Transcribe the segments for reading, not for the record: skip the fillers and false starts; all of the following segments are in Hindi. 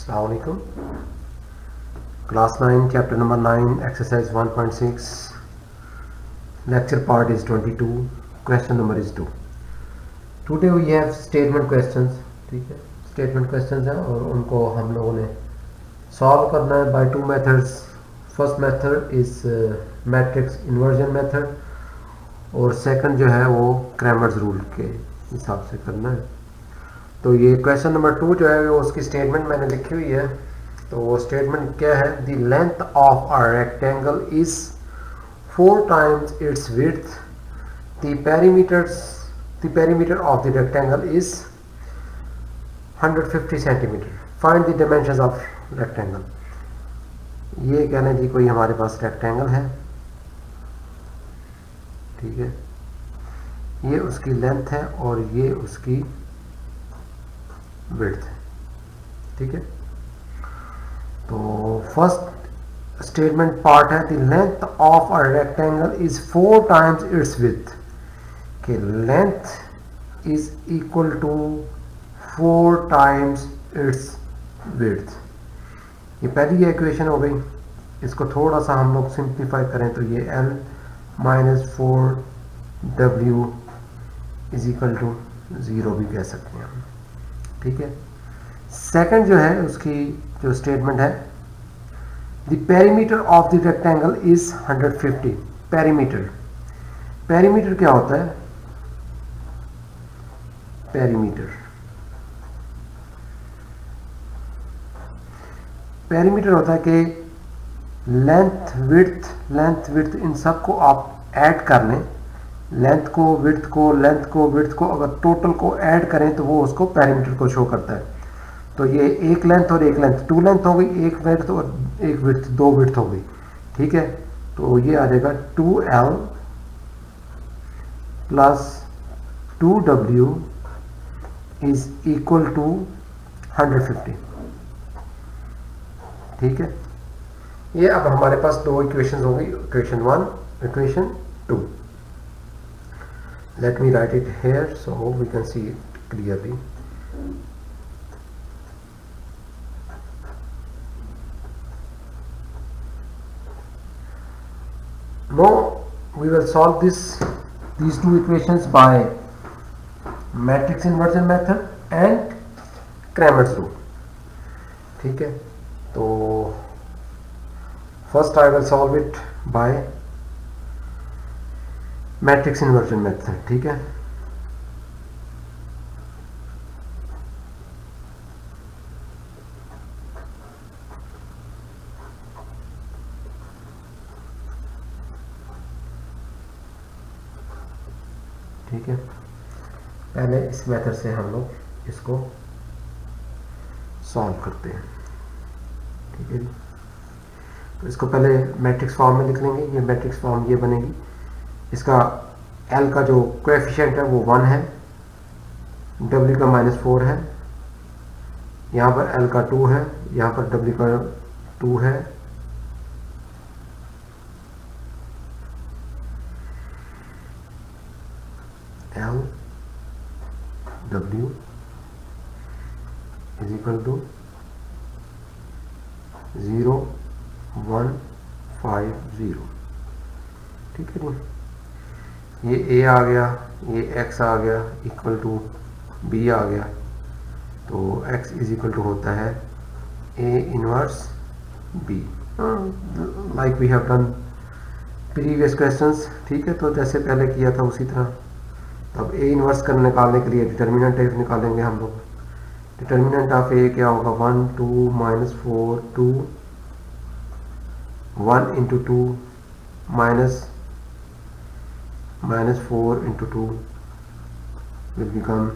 Assalamu alaikum. Class 9, chapter number 9, exercise 1.6, lecture part is 22, question number is 2. Today we have statement questions. ठीक है, statement questions हैं और उनको हम लोगों ने solve करना है by two methods. First method is matrix inversion method और second जो है वो Cramer's rule के हिसाब से करना है. तो ये क्वेश्चन नंबर 2 जो है वो उसकी स्टेटमेंट मैंने लिखी हुई है. तो वो स्टेटमेंट क्या है? The length of a rectangle is 4 times its width. The perimeter of the rectangle is 150 centimetre. Find the dimensions of rectangle. ये कहना जी कोई हमारे पास रेक्टेंगल है, ठीक है, ये उसकी लेंथ है और ये उसकी विड्थ है, ठीक है. तो फर्स्ट स्टेटमेंट पार्ट है the length of a rectangle is 4 times its width. कि length is equal to 4 times its width. ये पहली इक्वेशन हो गई. इसको थोड़ा सा हम लोग सिंप्लीफाई करें तो ये L minus 4W is equal to 0 भी कह सकते हैं हम, ठीक है. सेकंड जो है उसकी जो स्टेटमेंट है the perimeter of the rectangle is 150. Perimeter क्या होता है? पेरीमीटर होता है कि लेंथ विड्थ इन सब को आप ऐड कर लें. लेंथ को विड्थ को अगर टोटल को ऐड करें तो वो उसको पेरीमीटर को शो करता है. तो ये एक लेंथ और एक लेंथ, 2 लेंथ हो गई, एक विड्थ और एक विड्थ, 2 विड्थ हो गई, ठीक है. तो ये आ जाएगा 2L plus 2W is equal to 150, ठीक है. ये अब हमारे पास 2 इक्वेशन हो गई, equation 1, equation 2. Let me write it here so we can see it clearly. Now we will solve these 2 equations by matrix inversion method and Cramer's rule, ठीक है. तो first I will solve it by matrix inversion method, ठीक है. ठीक है, पहले इस मेथड से हम लोग इसको सॉल्व करते हैं, ठीक है जी. तो इसको पहले मैट्रिक्स फॉर्म में लिख लेंगे. ये मैट्रिक्स फॉर्म ये बनेगी. इसका L का जो कोएफिशिएंट है वो 1 है, W का -4 है, यहाँ पर L का 2 है, यहाँ पर W का 2 है, L W is equal to 0 1 5 0, ठीक है जी. ये A आ गया, ये X आ गया, इक्वल टू B आ गया. तो X इज इक्वल टू होता है A inverse B, like we have done previous questions, ठीक है. तो जैसे पहले किया था उसी तरह. अब A इनवर्स कर निकालने के लिए डिटर्मिनेंट निकालेंगे हम लोग. डिटर्मिनेंट ऑफ A क्या होगा? 1 2 -4 2 1 into 2 -4 into 2 will become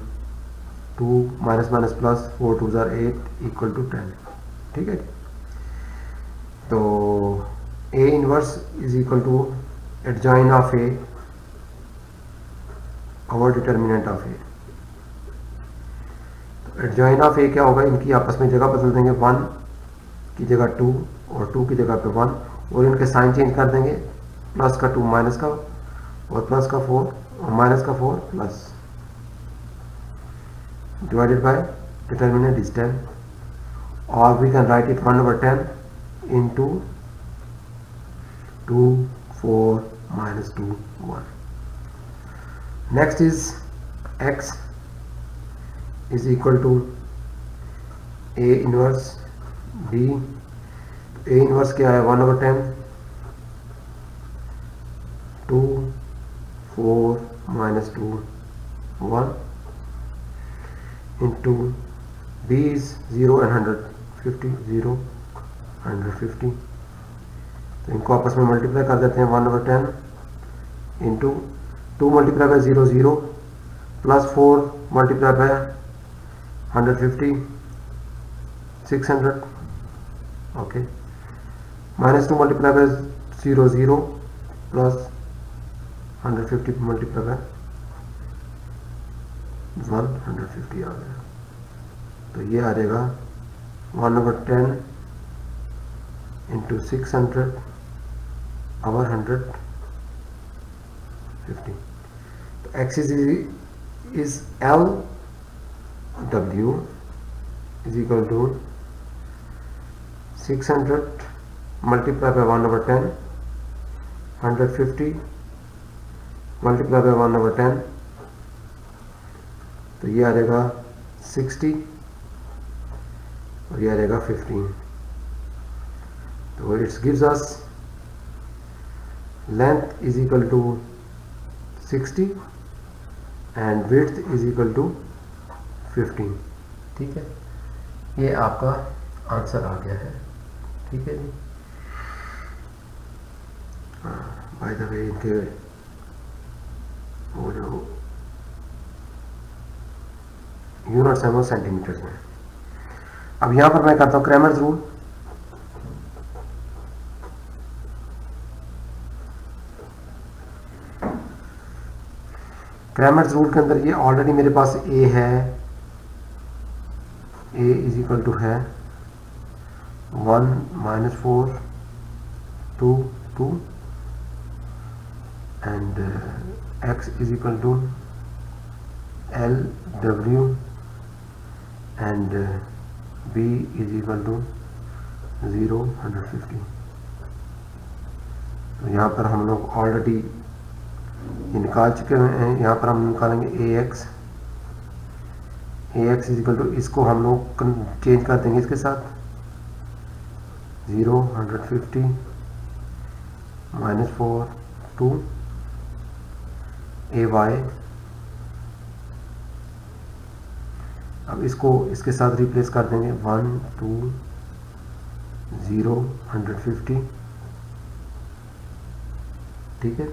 2 minus plus 4 2s are 8 equal to 10, ठीक है. तो A inverse is equal to adjoint of A our determinant of A. तो adjoint of A क्या होगा? इनकी आपस में जगह बदल देंगे. 1 की जगह 2 और 2 की जगह पे 1 और इनके साइन चेंज कर देंगे. प्लस का 2 माइनस का और प्लस का 4 और माइनस का 4 plus divided by determinant is 10 or we can write it 1 over 10 into 2 4 minus 2 1. Next is x is equal to a inverse b. a inverse क्या है 1 over 10 2 4 minus 2 1 into b is 0 and 150 0 150. तो इनको आपस में मल्टीप्लाई कर देते हैं 1 over 10 into 2 multiply by 0 0 plus 4 multiply by 150 600 okay minus 2 multiply by 0 0 plus 150 multiply bye 150 आ गया. तो ये आ जाएगा 1 over 10 into 600 over 150. तो x is L W is equal to 600 multiplied by 1 over 10 150 multiplied by 1 over 10. तो ये आ जाएगा 60 और ये आ जाएगा 15. तो it gives us length is equal to 60 and width is equal to 15. ठीक है, ये आपका आंसर आ गया है. ठीक है जी. बाय द वे इनके वो जो यूनिट्स हैं वो सेंटीमीटर्स में. अब यहाँ पर मैं करता हूँ क्रैमर्स रूल. क्रैमर्स रूल के अंदर ये ऑलरेडी मेरे पास a है, a इज इक्वल टू है 1 minus 4 2 2 and x is equal to L W and b is equal to 0 150. तो यहाँ पर हम लोग ऑलरेडी ये निकाल चुके हैं. यहाँ पर हम निकालेंगे ax इज इक्वल टू, इसको हम लोग चेंज कर देंगे इसके साथ 0 150 minus 4 2 ay. अब इसको इसके साथ रिप्लेस कर देंगे 1 2 0 150. ठीक है.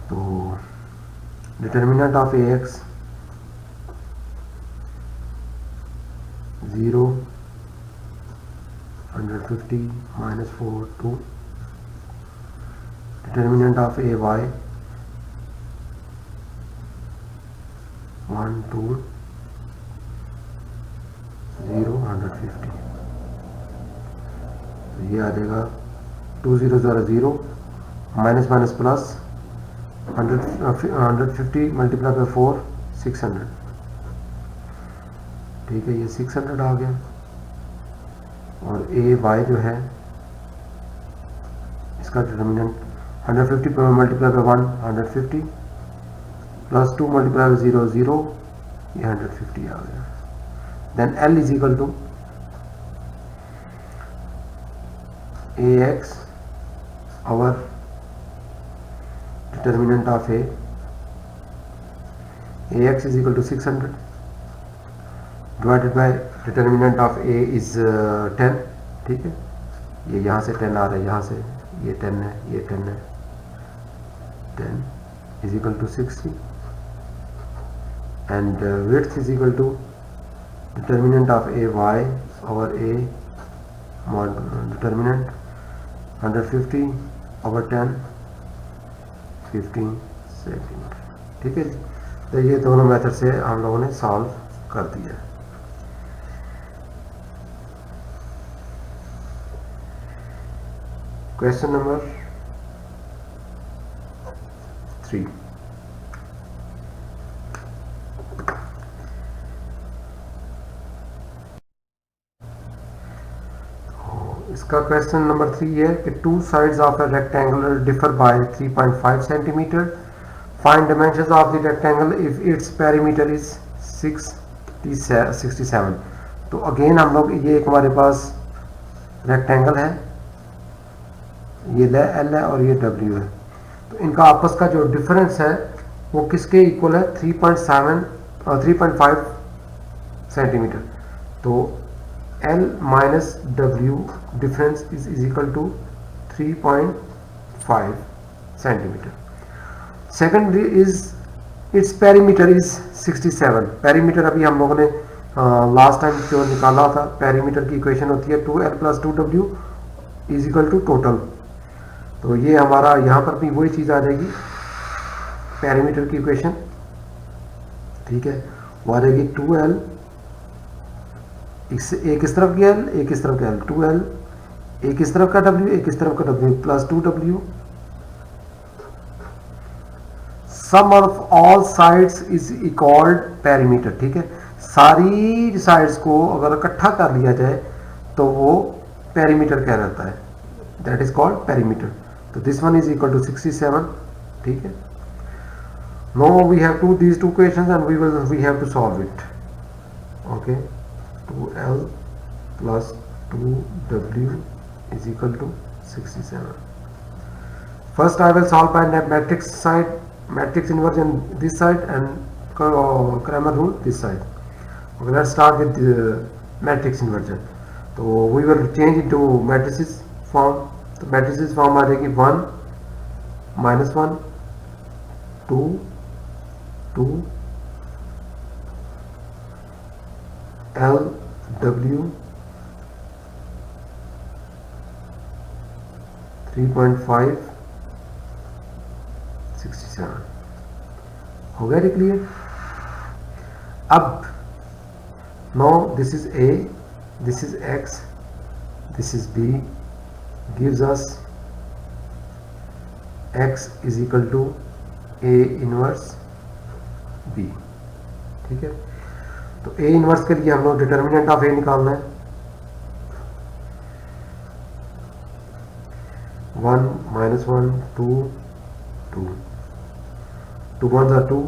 तो determinant of ax 0 150 minus 4 2. Determinant of ay 1 2 0 150. तो ये आ जाएगा 2 0 0 minus minus plus 150 multiply bye 4 600. ठीक है, ये 600 आ गया. और ए वाई जो है इसका determinant 150 multiply by 1 150 plus 2 multiply by 0 0, ये 150 आ गया. Then L is equal to A X और determinant of ax is equal to 600 divided by determinant of a is 10. ठीक है, ये यहाँ से 10 आ रहा है, यहाँ से ये 10 है, ये 10 है. 10 is equal to 60 and width is equal to determinant of a y over a mod determinant 150 over 10 15 second. ठीक है. तो ये दोनों मेथड से हम लोगों ने सॉल्व कर दिया. Question number 3. इसका क्वेश्चन नंबर 3 है कि two sides of a rectangle differ by 3.5 centimetre, find dimensions of the rectangle if it's perimeter is 67। तो अगेन हम लोग, ये एक हमारे पास रेक्टेंगल है, ये एल है और ये डब्ल्यू है, तो इनका आपस का जो डिफरेंस है वो किसके इक्वल है, 3.7 और 3.5 सेंटीमीटर। तो L minus W difference is equal to 3.5 centimetre. Second is its perimeter is 67। Perimeter अभी हम लोगों ने लास्ट टाइम जो निकाला था, पेरीमीटर की इक्वेशन होती है 2L plus 2W is equal to total. तो ये हमारा यहाँ पर भी वही चीज़ आ जाएगी, पेरीमीटर की इक्वेशन, ठीक है। वो आ जाएगी 2L, एक इस तरफ की L, एक इस तरफ का L, 2L, एक इस तरफ का W, एक इस तरफ का W plus 2W, sum of all sides is equalled perimeter, ठीक है। सारी साइड्स को अगर इकट्ठा कर लिया जाए तो वो पेरीमीटर क्या रहता है, दैट इज कॉल्ड पेरीमीटर। तो this one is equal to 67, ठीक है। Now we have these two equations and we have to solve it. Okay, 2L plus 2W is equal to 67. First I will solve by matrix side, matrix inversion this side and Cramer rule this side. Okay, let's start with the matrix inversion. So we will change into matrices form. तो matrices form आ जाएगी 1 minus 1 2 2 L W 3.5 67। हो गया क्लियर। अब now this is A, this is X, this is B, gives us X is equal to A inverse B, ठीक है। तो A इनवर्स के लिए हम लोग डिटर्मिनेंट ऑफ A निकालना है। 1 minus 1 2 2 2 1s are 2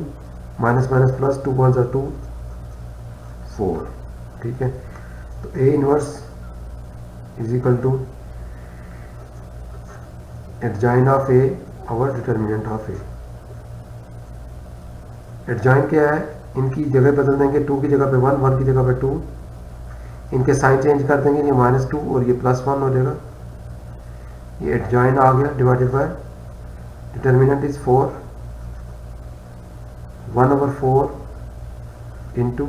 minus minus plus 2 1s are 2 4, ठीक है। तो A inverse is equal to adjoint of A और डिटर्मिनेंट ऑफ A। एडजॉइन क्या है, इनकी जगह बदल देंगे, 2 की जगह पे 1, 1 की जगह पे 2, इनके साइन चेंज कर देंगे, ये -2 और ये +1 हो जाएगा। ये एडजॉइन आ गया divided by determinant is 4, 1/4 into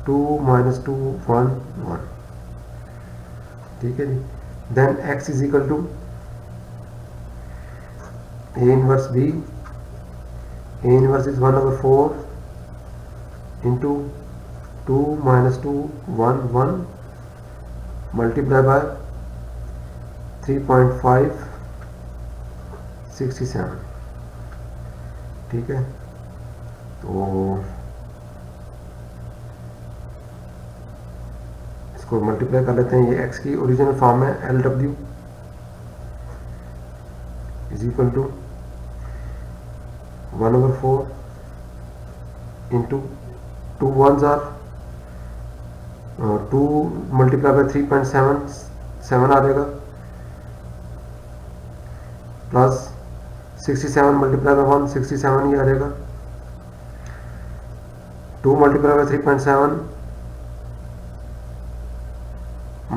2 - 2 1 1, ठीक है जी। Then x is equal to A inverse B, A inverse is 1/4 into 2 - 2 1 1 multiply by 3.5 67, ठीक है। तो इसको मल्टीप्लाई कर लेते हैं। ये x की ओरिजिनल फॉर्म है LW is equal to 1/4 into 2 1s are 2 multiply by 3.7 आ जाएगा, प्लस 67 multiply by 1 67 ही आ जाएगा, 2 multiply by 3.7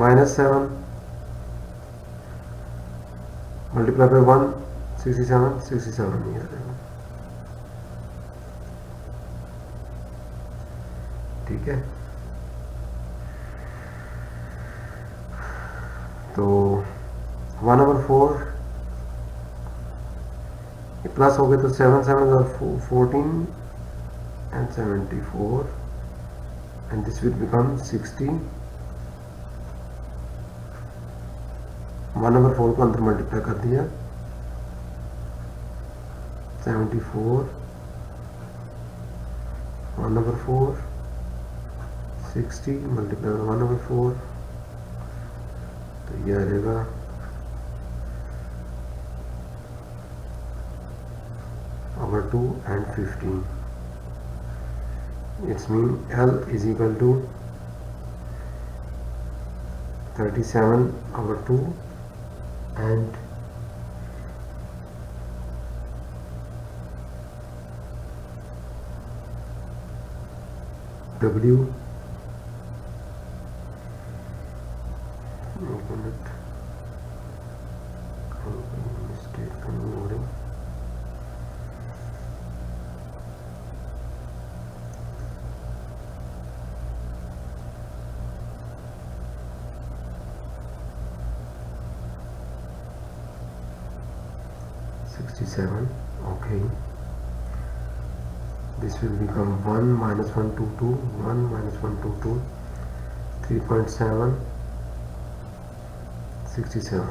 -7 multiply by 1 67 67 ही आ जाएगा, ठीक है। तो 1/4 प्लस हो गए तो 7 7 14 and 74 and this will become 60। 1/4 को अंदर मल्टीप्लाई कर दिया, 74 1/4 60 multiplied by 1/4 तो ये आ जाएगा over 2 and 15. It's mean L is equal to 37 over 2 and W, mistake in loading, okay. This will become 1 minus 122, 1 minus 122, 3.7, 67.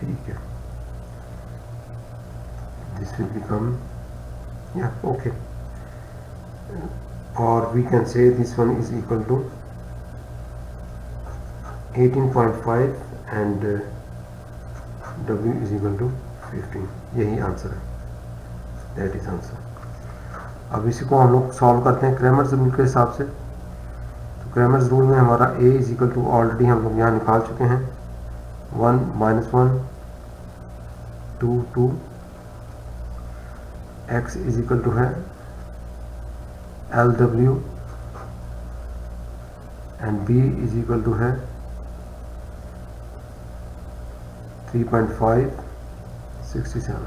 ठीक है, this will become, yeah, okay, or we can say this one is equal to 18.5 and W is equal to 15. यही आंसर है, that is आंसर. अब इसी को हम लोग सॉल्व करते हैं क्रैमर्स रूल के हिसाब से. तो क्रैमर्स रूल में हमारा A is equal to already हम लोग यहाँ निकाल चुके हैं, 1 minus 1 2 2, x is equal to है LW and B is equal to है 3.5 67.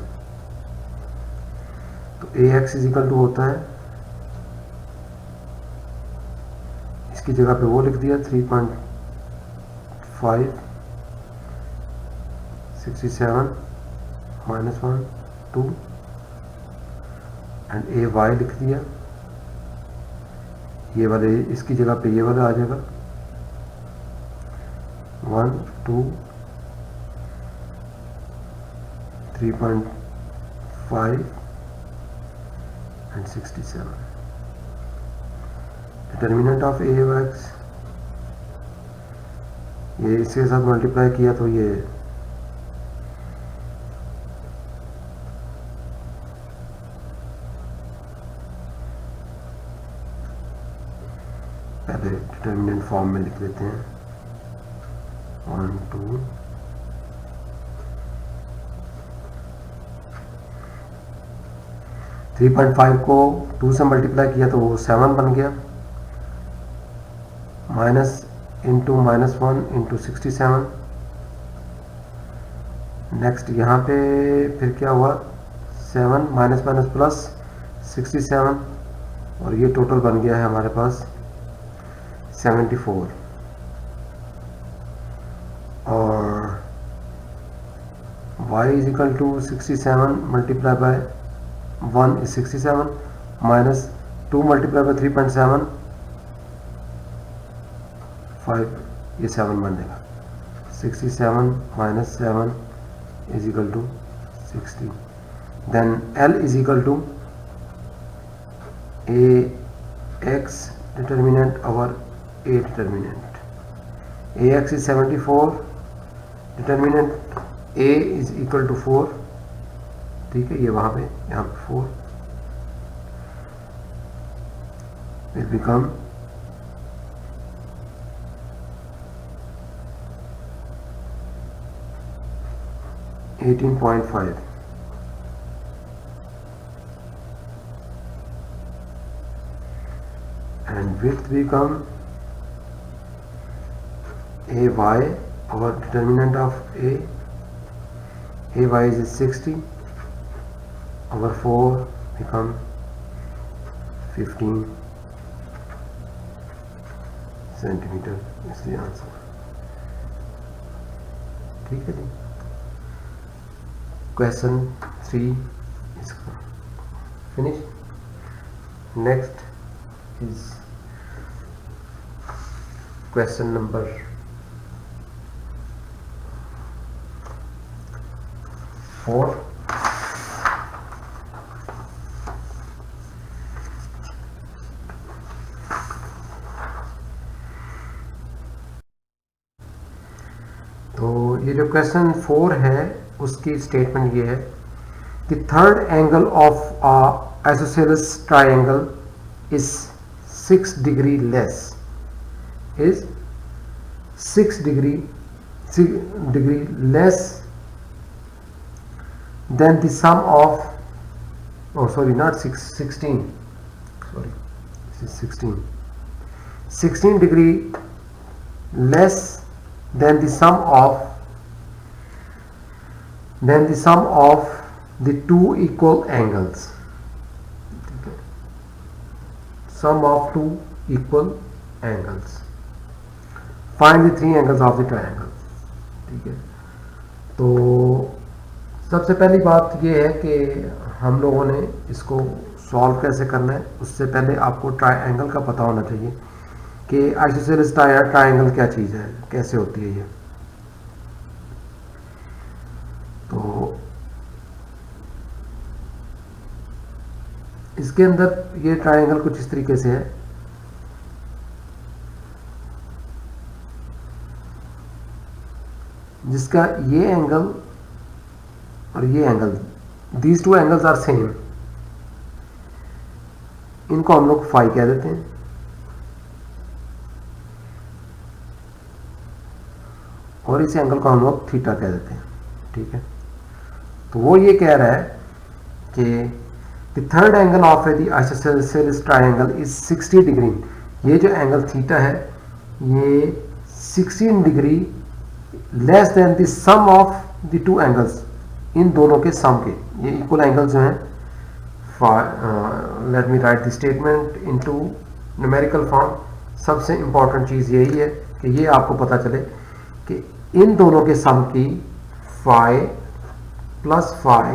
तो AX इज इक्वल टू होता है, इसकी जगह पे वो लिख दिया 3.5 67 minus 1 2 एंड AY लिख दिया. ये वाले इसकी जगह पे ये वाला आ जाएगा 1 2 3.5 and 67. डिटर्मिनेंट ऑफ AX, ये इसके साथ मल्टीप्लाई किया तो ये पहले डिटर्मिनेंट फॉर्म में लिख लेते हैं 1 2 3.5 को 2 से मल्टीप्लाई किया तो वो 7 बन गया, minus into minus 1 into 67. Next यहाँ पे फिर क्या हुआ 7 माइनस माइनस प्लस 67 और ये टोटल बन गया है हमारे पास 74. और y is equal to 67 multiply by 1 is 67 minus 2 multiply by 3.7 5, ये 7 बन जाएगा. 67 minus 7 is equal to 60. Then L is equal to AX determinant over A determinant. AX is 74, determinant A is equal to 4. ठीक है, ये वहाँ पे यहाँ पे 4 will become 18.5. and width become AY, our determinant of AY is 60 over 4 become 15 centimeter is the answer. ठीक है जी. Question 3 is finished. next is question number 4. तो ये जो क्वेश्चन 4 है उसकी स्टेटमेंट ये है, the third angle of a isosceles triangle is 6 degree less, is 6 degree less than the sum of, oh sorry, not 16, sorry, this is 16 degree less than the sum of the two equal angles, sum of two equal angles, find the three angles of the triangle. ठीक है, तो सबसे पहली बात ये है कि हम लोगों ने इसको सॉल्व कैसे करना है, उससे पहले आपको ट्रायंगल का पता होना चाहिए कि आइसोसेलेस ट्रायंगल क्या चीज़ है, कैसे होती है ये। तो इसके अंदर ये ट्रायंगल कुछ इस तरीके से है, जिसका ये एंगल और ये angle, these two angles are same, इनको हम लोग फाई कह देते हैं, और इस एंगल को हम लोग थीटा कह देते हैं। ठीक है, तो वो ये कह रहा है कि the third angle of the isosceles triangle is 60 degree. ये जो एंगल थीटा है ये 16 degree less than the sum of the two angles, इन दोनों के सम के, ये इक्वल एंगल्स जो हैं। Let me write the statement into numerical form. सबसे इंपॉर्टेंट चीज़ यही है कि ये आपको पता चले कि इन दोनों के सम की phi plus phi,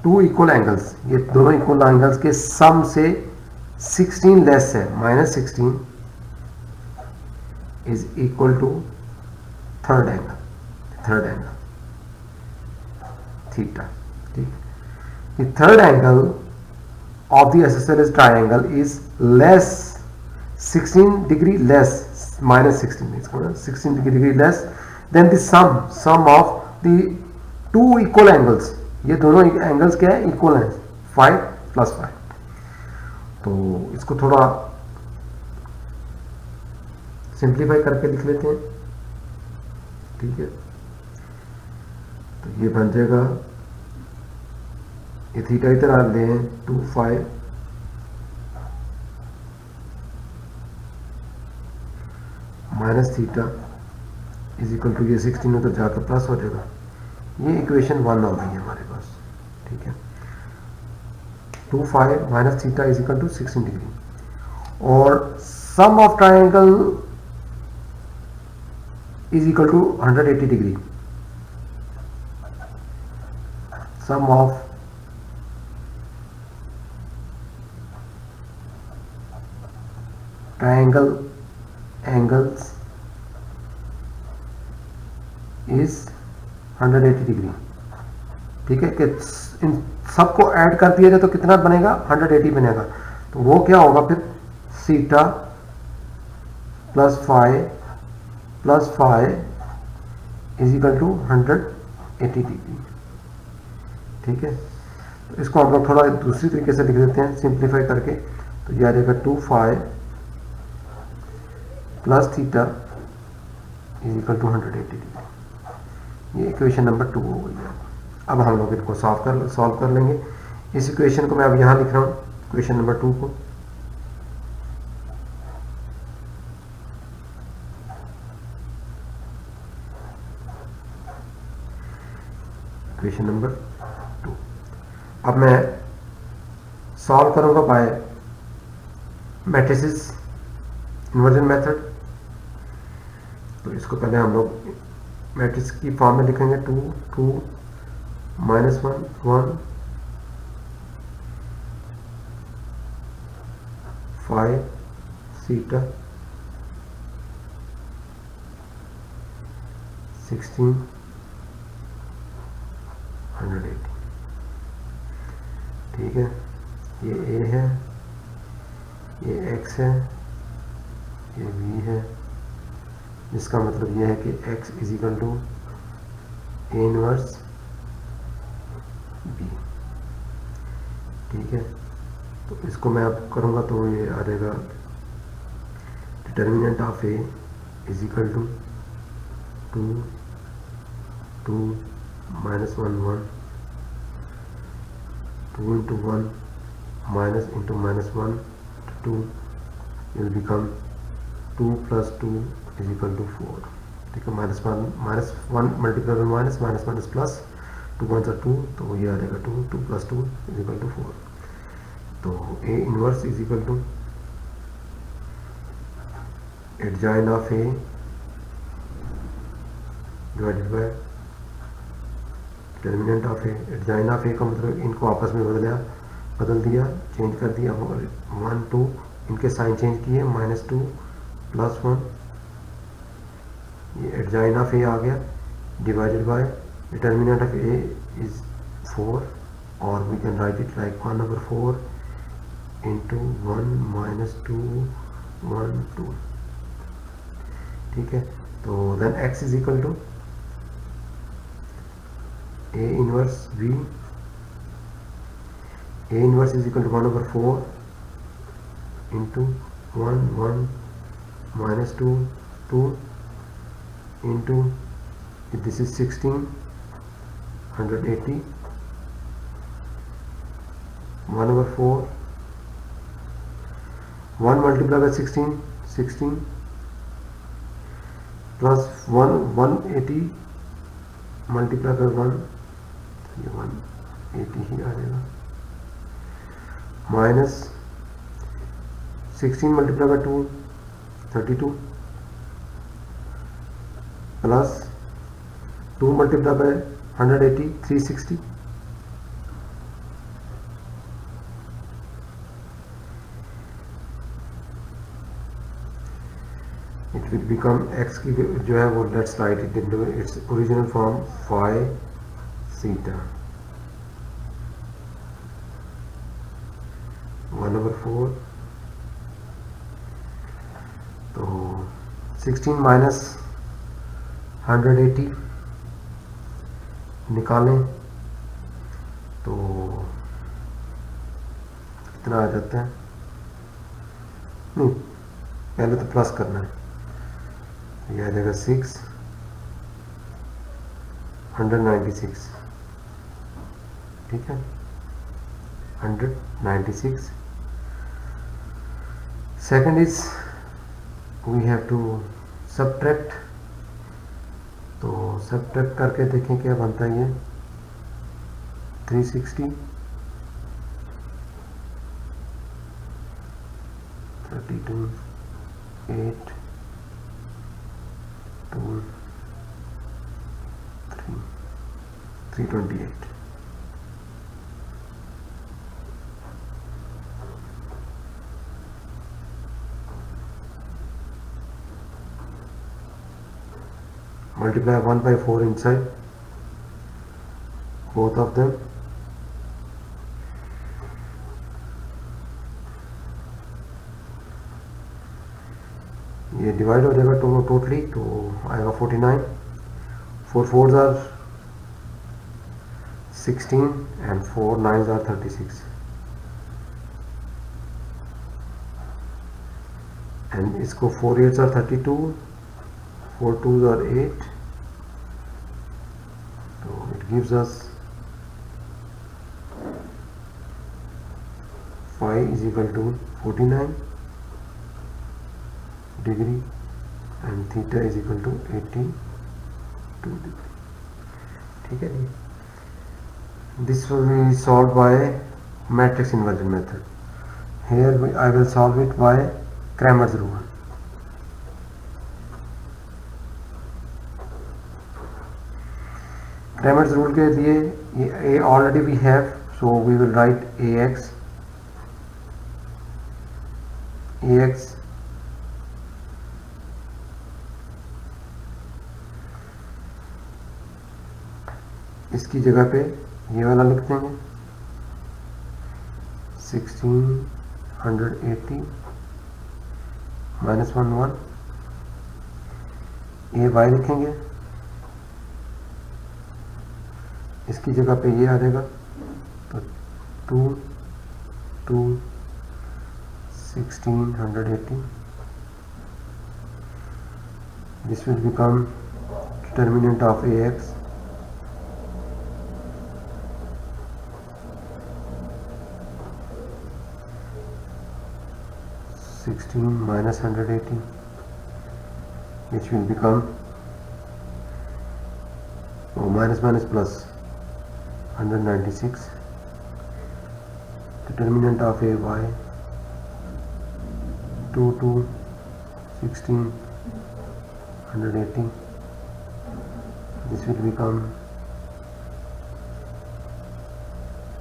two equal angles, ये दोनों इक्वल एंगल्स के सम से 16 लेस है, -16 is equal to third angle theta. ठीक, the third angle of the isosceles triangle is less 16 degree less, -16 degree less than the sum of the two equal angles. ये दोनों एंगल्स क्या है, इक्वल है, 5 + 5। तो इसको थोड़ा सिंप्लीफाई करके लिख लेते हैं। ठीक है, तो ये बन जाएगा, ये थीटा इधर आ ले हैं 25 minus theta is equal to, ये 16 उधर जाकर प्लस हो जाएगा। ये इक्वेशन 1 हो गई है हमारे पास। ठीक है, 25 minus theta is equal to 16 degree, और sum of triangle is equal to 180 degree. Sum of triangle angles is 180 degree. ठीक है, कि इन सबको ऐड कर दिया जाए तो कितना बनेगा, 180 बनेगा। तो वो क्या होगा फिर, theta plus phi plus 5 is equal to 180 degree. ठीक है, तो इसको हम लोग थोड़ा दूसरी तरीके से लिख देते हैं, सिंप्लीफाई करके। तो ये आ जाएगा 25 plus theta is equal to 180 degree. ये इक्वेशन नंबर 2 हो गई है। अब हम लोग इनको सॉल्व कर लेंगे। इस इक्वेशन को मैं अब यहाँ लिख रहा हूँ, इक्वेशन नंबर 2 को। इक्वेशन नंबर 2 अब मैं सॉल्व करूंगा बाय मैट्रिसेस इन्वर्जन मेथड। तो इसको पहले हम लोग मैट्रिक्स की फॉर्म में लिखेंगे, 2 2 -1 1 5 theta 16 180। ठीक है, ये a है, ये x है, ये b है, जिसका मतलब ये है कि x is equal to a inverse b। ठीक है, तो इसको मैं अब करूँगा तो ये आ जाएगा determinant of a is equal to 2 2 minus 1 1 2 into 1 minus into minus 1 to 2 will become 2 plus 2 is equal to 4। ठीक है, minus 1 multiplied by minus minus plus 2 1 are 2, तो ये आ जाएगा 2 2 plus 2 is equal to 4। तो A inverse is equal to adjoint of A divided by determinant of A. Adjoint of A का मतलब इनको आपस में बदल दिया, चेंज कर दिया, 1 2 इनके साइन चेंज किए, -2 +1, ये एडजॉइन ऑफ ए आ गया, divided by determinant of A is 4, और we can write it like 1/4 into 1 -2 1 2। ठीक है, तो then x is equal to A inverse B, A inverse is equal to 1/4 into 1 1 -2 2 into, if this is 16 180, 1/4 1 multiplied by 16 16 plus 1 180 multiplied by 1, ये 180 ही आ जाएगा, minus 16 multiply by 2 32 plus 2 multiply bye 180 360, it will become x की जो है वो let's write it into its original form 5 theta 1/4। तो 16 माइनस 180 निकालें तो कितना आ जाता है, नहीं पहले तो प्लस करना है, यह आ जाएगा 6 196। ठीक है, 196। Second is we have to subtract, तो सबट्रैक्ट करके देखें क्या बनता है। ये 360 32 8 2 3 328। multiply 1/4 inside both of them, ये डिवाइड हो जाएगा टोटली, तो आएगा 49, 4 4s are 16 and 4 9s are 36, and इसको 4 8s are 32, 4 2s are 8, so it gives us 5 is equal to 49 degree and theta is equal to 82 degree। ठीक है जी, this will be solved by matrix inversion method। Here I will solve it by Cramer's rule। Cramer's rule के लिए ये already we have, so we will write ax AX इसकी जगह पे ये वाला लिख देंगे 1680 माइनस 1 AY लिखेंगे, इसकी जगह पे ये आ जाएगा तो 2 1680. This will become determinant of AX minus 180, which will become minus plus 196. Determinant of AY 2 1680. This will become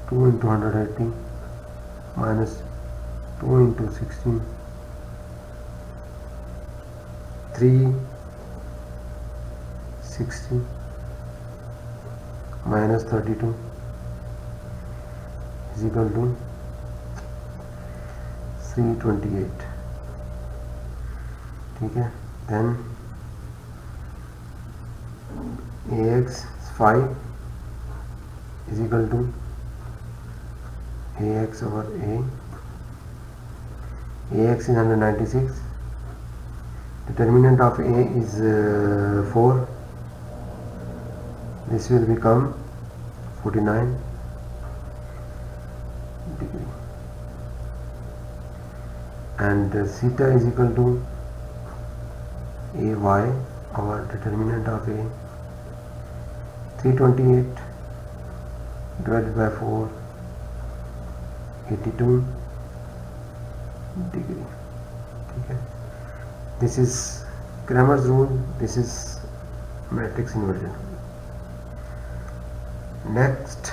2 into 180 minus 2 into 16, 360 minus 32 is equal to 328. ठीक है, then AX 5 is equal to AX over A. AX is 196. Determinant of A is 4. This will become 49 degree, and theta is equal to AY, our determinant of A, 328 divided by 4, 82 degree. Okay. This is Cramer's rule, this is matrix inversion. Next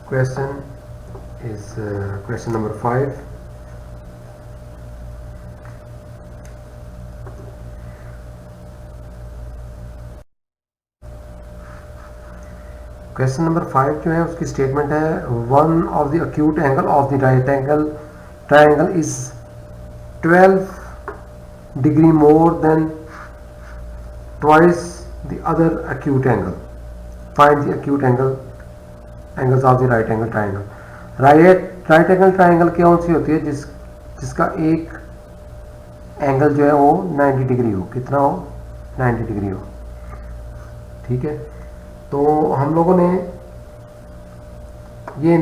question is question number 5. Question number 5 जो है उसकी स्टेटमेंट है, one of the acute angle of the right angle triangle is 12 degree more than twice the other acute angle. Find the acute angles of the right angle triangle. Right angle triangle कौन सी होती है जिसका एक एंगल जो है वो 90 डिग्री हो. कितना हो? 90 डिग्री हो. ठीक है, तो हम लोगों ने ये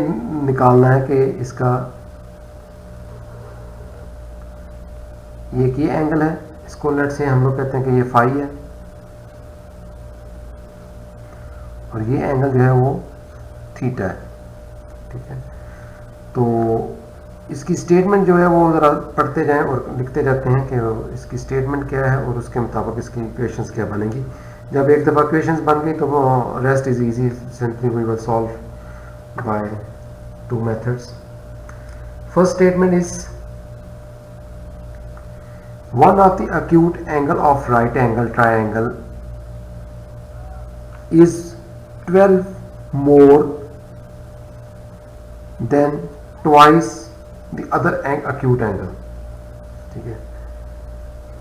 निकालना है कि इसका ये एंगल है, इसको लेट से हम लोग कहते हैं कि ये फाई है, और ये एंगल जो है वो थीटा है. ठीक है, तो इसकी स्टेटमेंट जो है वो ज़रा पढ़ते जाएं और लिखते जाते हैं कि इसकी स्टेटमेंट क्या है और उसके मुताबिक इसकी इक्वेशंस क्या बनेंगी. जब एक दफ़ा इक्वेशंस बन गई तो वो rest is easy, simply we will solve by 2 methods. First statement is one of the acute angle of right angle triangle is 12 more than twice the other acute angle. ठीक है,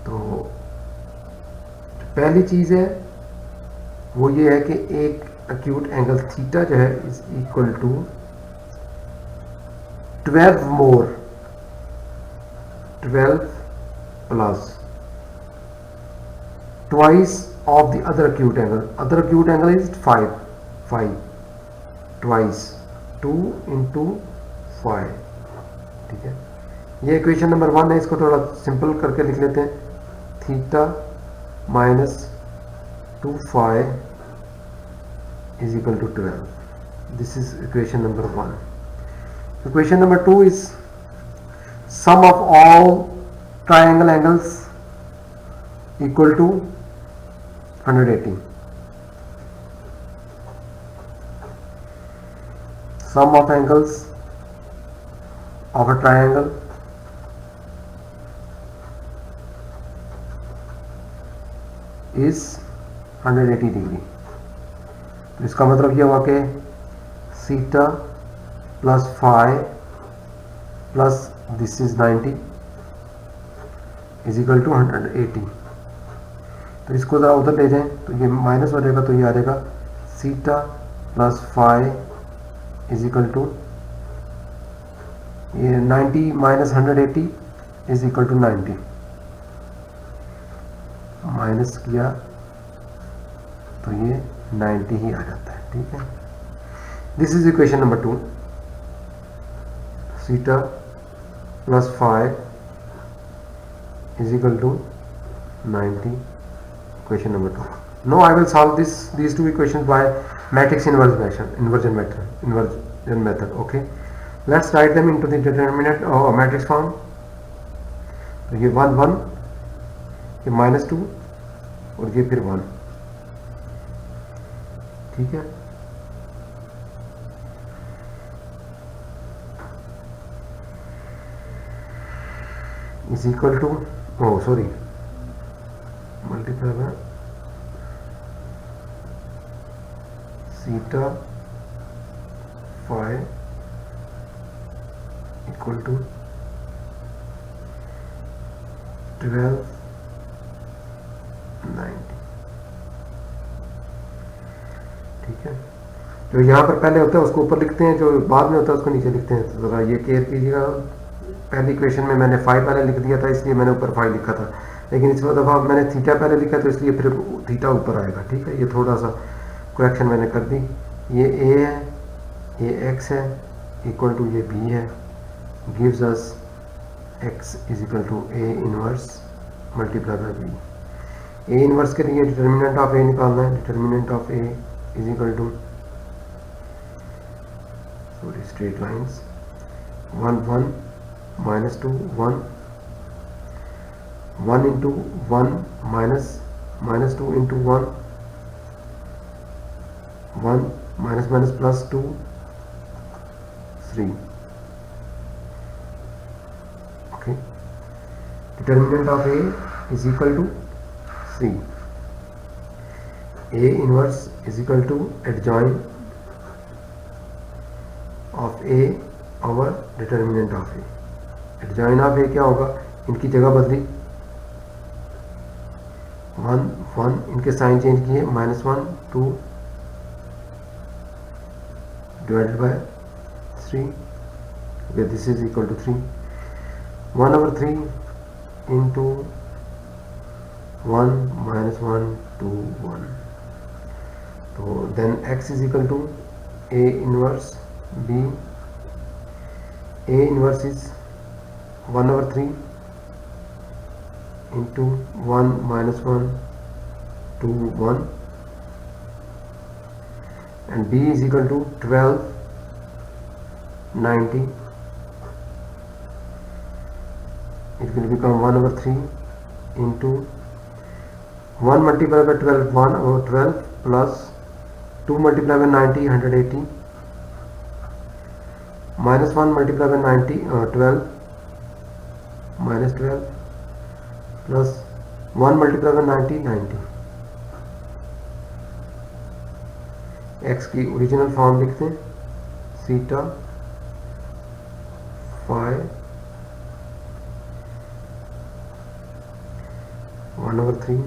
तो पहली चीज़ है वो ये है कि एक अक्यूट एंगल थीटा जो है is equal to 12 more 12 plus twice of the other acute angle. Other acute angle is 5 twice 2 into 5. ठीक है, ये इक्वेशन नंबर 1 है. इसको थोड़ा सिंपल करके लिख लेते हैं. Theta minus 2 is equal to 12. This is equation number 1. Equation number 2 is sum of all triangle angles equal to 180. Sum of angles of a triangle is 180 degree. तो इसका मतलब ये हुआ कि theta plus phi plus this is 90 is equal to 180। तो इसको ज़रा उधर ले जाएं तो ये माइनस हो जाएगा, तो ये आ जाएगा theta plus phi is equal to ये 90 minus 180 is equal to 90। Minus किया तो ये 90 ही आ जाता है। ठीक है, this is equation number 2, theta plus phi is equal to 90, equation number 2. Now I will solve these two equations by matrix inversion method. Okay, let's write them into the determinant or matrix form. तो ये 1 1, ये -2 और ये फिर 1। ठीक है, is equal to multiply by सीटा फाई इक्वल टू 1290। ठीक है, जो यहाँ पर पहले होता है उसको ऊपर लिखते हैं, जो बाद में होता है उसको नीचे लिखते हैं। तो ज़रा ये केयर कीजिएगा, पहली इक्वेशन में मैंने फाई पहले लिख दिया था इसलिए मैंने ऊपर फाई लिखा था, लेकिन इस दफ़ा मैंने थीटा पहले लिखा तो इसलिए फिर थीटा ऊपर आएगा। ठीक है, ये थोड़ा सा करेक्शन मैंने कर दी। ये ए है, ये एक्स है, इक्वल टू ये बी है, gives us X is equal to A inverse multiply by B. A inverse के लिए डिटर्मिनेंट ऑफ ए निकालना है। Determinant of A is equal to straight lines 1 1 -2 1 1 into 1 minus -2 into 1 1 minus plus 2 3। okay, determinant of A is equal to 3। A inverse is equal to adjoint of A over determinant of A। adjoint of A क्या होगा, इनकी जगह बदली 1 1, इनके साइन चेंज किए, -1 2 divided by 3। Okay, this is equal to 3। 1/3 into 1 -1 2 1। तो then x is equal to A inverse B। A inverse is 1/3 into 1 -1 2 1, and B is equal to 1290। it will become 1/3 into 1 multiplied by 12 1/12 plus 2 multiplied by 90 180 minus 1 multiplied by 90 12 minus 12 plus 1 multiplied by 90 90। x की ओरिजिनल फॉर्म लिखते हैं, सीटा फाई 1/3,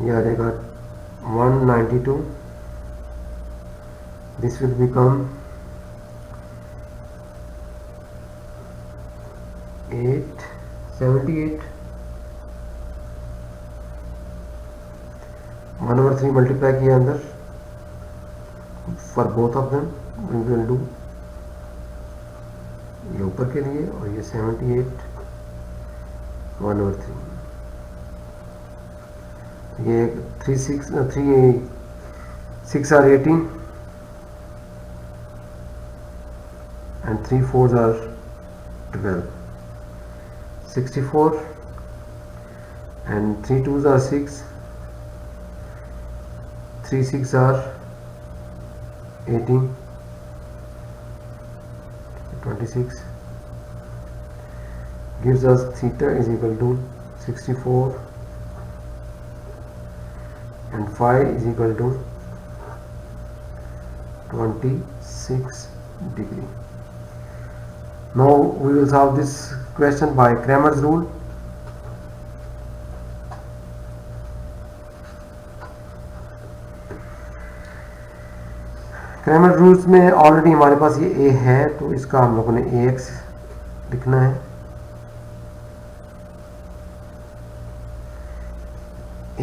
यह आ जाएगा 192। This will become 878। 1/3 मल्टीप्लाई किया अंदर for both of them, we will do ये ऊपर के लिए और ये 78 1/3। ये 3 6 are 18 and 3 4s are 12। 64 and 3 2s are 6, 3 6 are 18 26, gives us theta is equal to 64 and phi is equal to 26 degree. Now we will solve this question by Cramer's rule. Cramer's rules में ऑलरेडी हमारे पास ये a है, तो इसका हम लोगों ने ax लिखना है.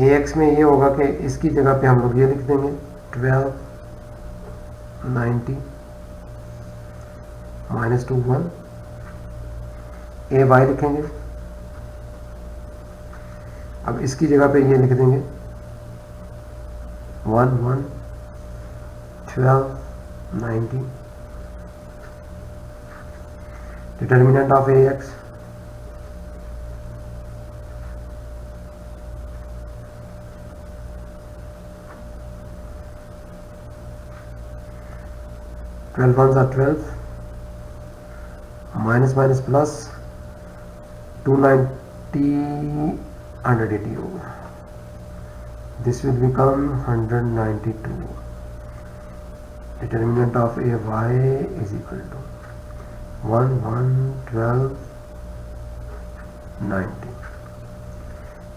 ax में ये होगा कि इसकी जगह पे हम लोग ये लिख देंगे 1290 माइनस 2 1. ay लिखेंगे. अब इसकी जगह पे ये लिख देंगे 1 1 1290. Determinant of ax twelve ones are 12, minus minus plus 290 180 होगा. This will become 192. Determinant of ay is equal to 1 1 12 90.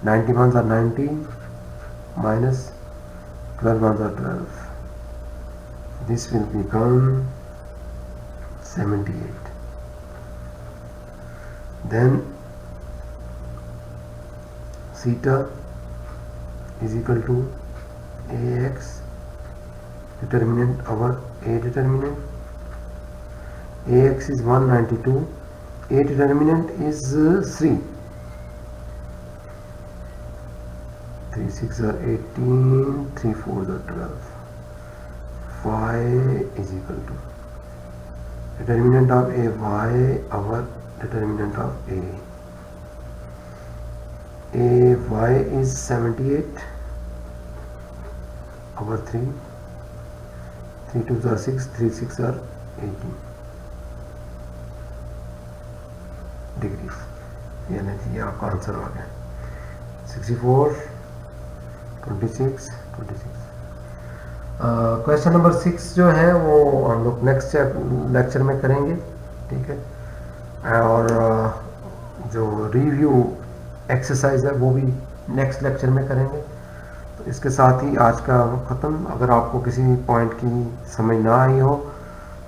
90 ones are 90 minus 12 ones are 12. This will become 78. Then theta is equal to ax, determinant our a determinant. Ax is 192, a determinant is 3. 3 6 are 18, 3 4 are 12. Phi is equal to determinant of a y over determinant of a y is 78 over 3. 3 2s are 6, 3 6 are 18 degrees. यानी कि आपका आंसर आ गया 64 26 26. क्वेश्चन नंबर 6 जो है वो हम लोग नेक्स्ट लेक्चर में करेंगे, ठीक है. और जो रिव्यू एक्सरसाइज है वो भी नेक्स्ट लेक्चर में करेंगे. तो इसके साथ ही आज का ख़त्म. अगर आपको किसी पॉइंट की समझ ना आई हो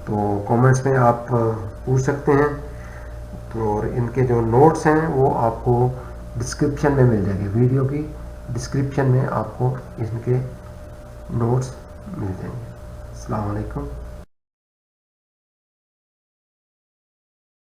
तो कमेंट्स में आप पूछ सकते हैं. तो और इनके जो नोट्स हैं वो आपको डिस्क्रिप्शन में मिल जाएगी. वीडियो की डिस्क्रिप्शन में आपको इनके नोट्स मिल जाएंगे. अस्सलाम वालेकुम.